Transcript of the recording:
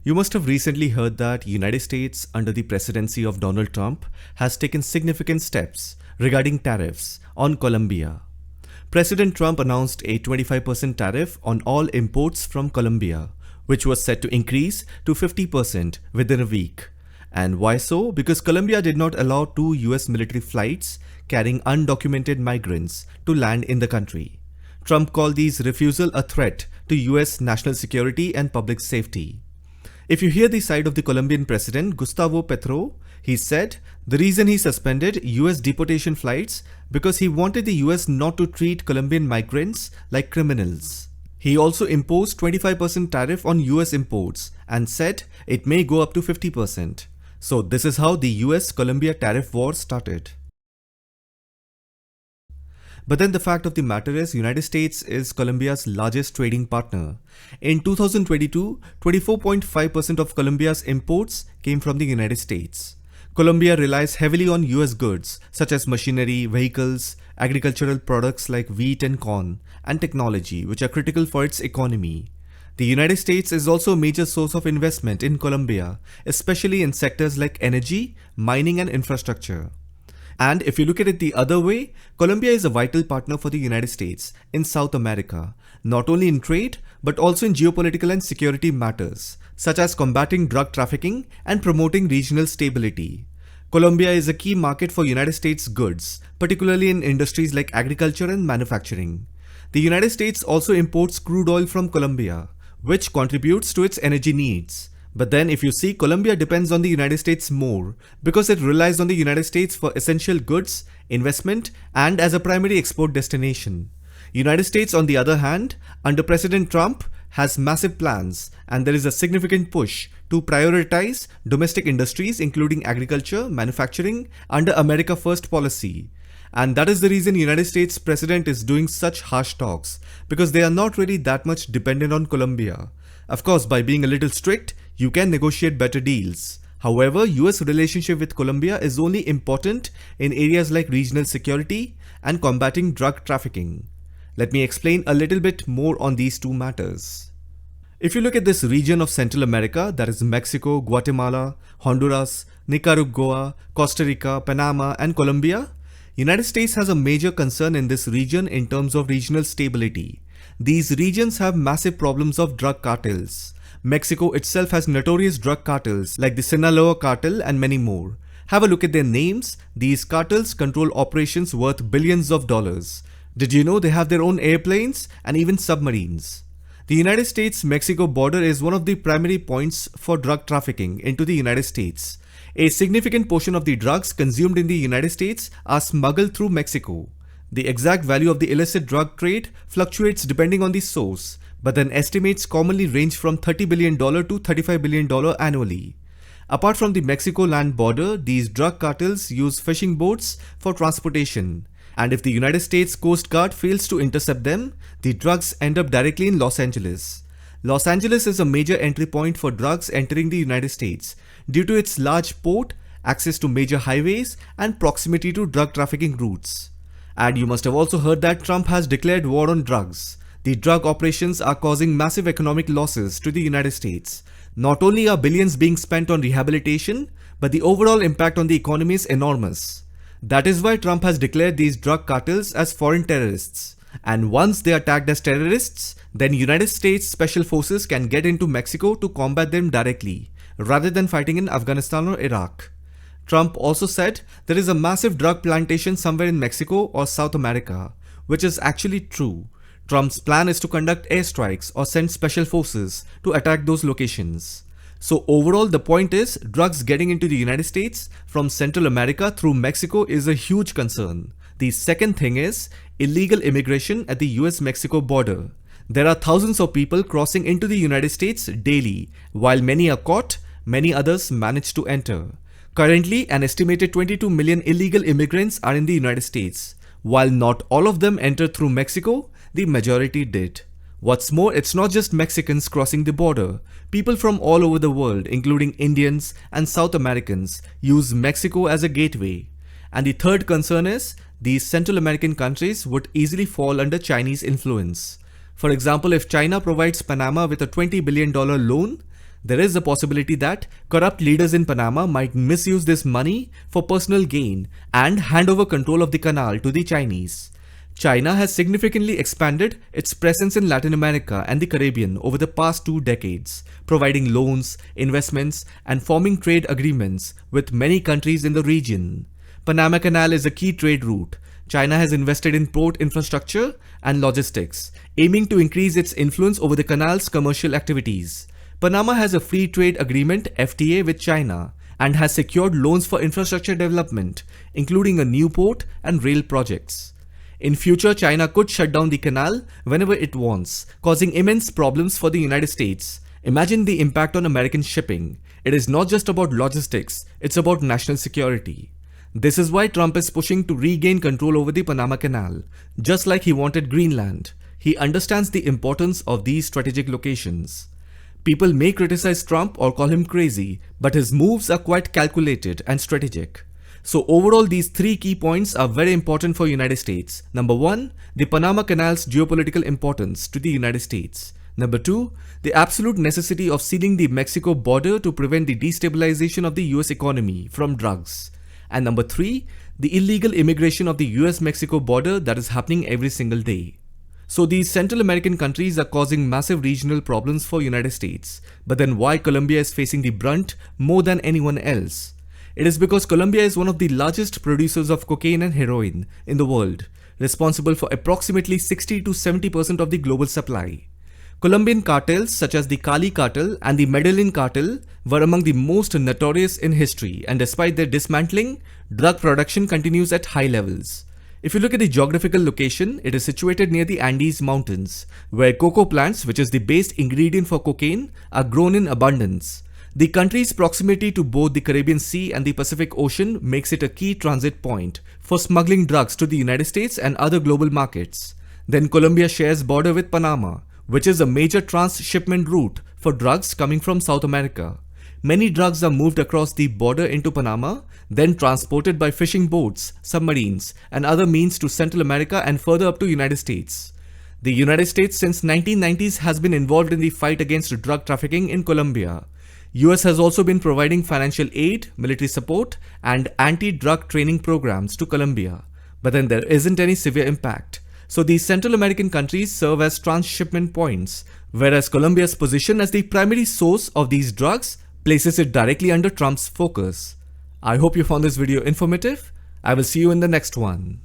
You must have recently heard that United States under the presidency of Donald Trump has taken significant steps regarding tariffs on Colombia. President Trump announced a 25% tariff on all imports from Colombia, which was set to increase to 50% within a week. And why so? Because Colombia did not allow 2 US military flights carrying undocumented migrants to land in the country. Trump called these refusal a threat to US national security and public safety. If you hear the side of the Colombian president, Gustavo Petro, he said the reason he suspended US deportation flights because he wanted the US not to treat Colombian migrants like criminals. He also imposed 25% tariff on US imports and said it may go up to 50%. So this is how the US-Colombia tariff war started. But then the fact of the matter is, United States is Colombia's largest trading partner. In 2022, 24.5% of Colombia's imports came from the United States. Colombia relies heavily on US goods such as machinery, vehicles, agricultural products like wheat and corn, and technology, which are critical for its economy. The United States is also a major source of investment in Colombia, especially in sectors like energy, mining, and infrastructure. And if you look at it the other way, Colombia is a vital partner for the United States in South America, not only in trade, but also in geopolitical and security matters, such as combating drug trafficking and promoting regional stability. Colombia is a key market for United States goods, particularly in industries like agriculture and manufacturing. The United States also imports crude oil from Colombia, which contributes to its energy needs. But then if you see, Colombia depends on the United States more because it relies on the United States for essential goods, investment, and as a primary export destination. United States, on the other hand, under President Trump, has massive plans, and there is a significant push to prioritize domestic industries including agriculture, manufacturing under America First policy. And that is the reason United States President is doing such harsh talks, because they are not really that much dependent on Colombia. Of course, by being a little strict, you can negotiate better deals. However, US relationship with Colombia is only important in areas like regional security and combating drug trafficking. Let me explain a little bit more on these two matters. If you look at this region of Central America, that is Mexico, Guatemala, Honduras, Nicaragua, Costa Rica, Panama, and Colombia, United States has a major concern in this region in terms of regional stability. These regions have massive problems of drug cartels. Mexico itself has notorious drug cartels like the Sinaloa cartel and many more. Have a look at their names. These cartels control operations worth billions of dollars. Did you know they have their own airplanes and even submarines? The United States-Mexico border is one of the primary points for drug trafficking into the United States. A significant portion of the drugs consumed in the United States are smuggled through Mexico. The exact value of the illicit drug trade fluctuates depending on the source, but then estimates commonly range from $30 billion to $35 billion annually. Apart from the Mexico land border, these drug cartels use fishing boats for transportation. And if the United States Coast Guard fails to intercept them, the drugs end up directly in Los Angeles. Los Angeles is a major entry point for drugs entering the United States due to its large port, access to major highways, and proximity to drug trafficking routes. And you must have also heard that Trump has declared war on drugs. The drug operations are causing massive economic losses to the United States. Not only are billions being spent on rehabilitation, but the overall impact on the economy is enormous. That is why Trump has declared these drug cartels as foreign terrorists. And once they are tagged as terrorists, then United States Special Forces can get into Mexico to combat them directly, rather than fighting in Afghanistan or Iraq. Trump also said there is a massive drug plantation somewhere in Mexico or South America, which is actually true. Trump's plan is to conduct airstrikes or send special forces to attack those locations. So overall, the point is, drugs getting into the United States from Central America through Mexico is a huge concern. The second thing is illegal immigration at the US-Mexico border. There are thousands of people crossing into the United States daily. While many are caught, many others manage to enter. Currently, an estimated 22 million illegal immigrants are in the United States. While not all of them entered through Mexico, the majority did. What's more, it's not just Mexicans crossing the border. People from all over the world, including Indians and South Americans, use Mexico as a gateway. And the third concern is, these Central American countries would easily fall under Chinese influence. For example, if China provides Panama with a $20 billion loan, There is a possibility that corrupt leaders in Panama might misuse this money for personal gain and hand over control of the canal to the Chinese. China has significantly expanded its presence in Latin America and the Caribbean over the past 2 decades, providing loans, investments, and forming trade agreements with many countries in the region. Panama Canal is a key trade route. China has invested in port infrastructure and logistics, aiming to increase its influence over the canal's commercial activities. Panama has a free trade agreement (FTA) with China and has secured loans for infrastructure development, including a new port and rail projects. In future, China could shut down the canal whenever it wants, causing immense problems for the United States. Imagine the impact on American shipping. It is not just about logistics, it's about national security. This is why Trump is pushing to regain control over the Panama Canal, just like he wanted Greenland. He understands the importance of these strategic locations. People may criticize Trump or call him crazy, but his moves are quite calculated and strategic. So overall, these 3 key points are very important for United States. Number 1, the Panama Canal's geopolitical importance to the United States. Number 2, the absolute necessity of sealing the Mexico border to prevent the destabilization of the US economy from drugs. And number 3, the illegal immigration of the US-Mexico border that is happening every single day. So these Central American countries are causing massive regional problems for United States. But then why Colombia is facing the brunt more than anyone else? It is because Colombia is one of the largest producers of cocaine and heroin in the world, responsible for approximately 60 to 70% of the global supply. Colombian cartels such as the Cali cartel and the Medellin cartel were among the most notorious in history, and despite their dismantling, drug production continues at high levels. If you look at the geographical location, it is situated near the Andes Mountains, where cocoa plants, which is the base ingredient for cocaine, are grown in abundance. The country's proximity to both the Caribbean Sea and the Pacific Ocean makes it a key transit point for smuggling drugs to the United States and other global markets. Then Colombia shares border with Panama, which is a major transshipment route for drugs coming from South America. Many drugs are moved across the border into Panama, then transported by fishing boats, submarines, and other means to Central America and further up to United States. The United States since 1990s has been involved in the fight against drug trafficking in Colombia. US has also been providing financial aid, military support, and anti-drug training programs to Colombia. But then there isn't any severe impact. So these Central American countries serve as transshipment points, whereas Colombia's position as the primary source of these drugs places it directly under Trump's focus. I hope you found this video informative. I will see you in the next one.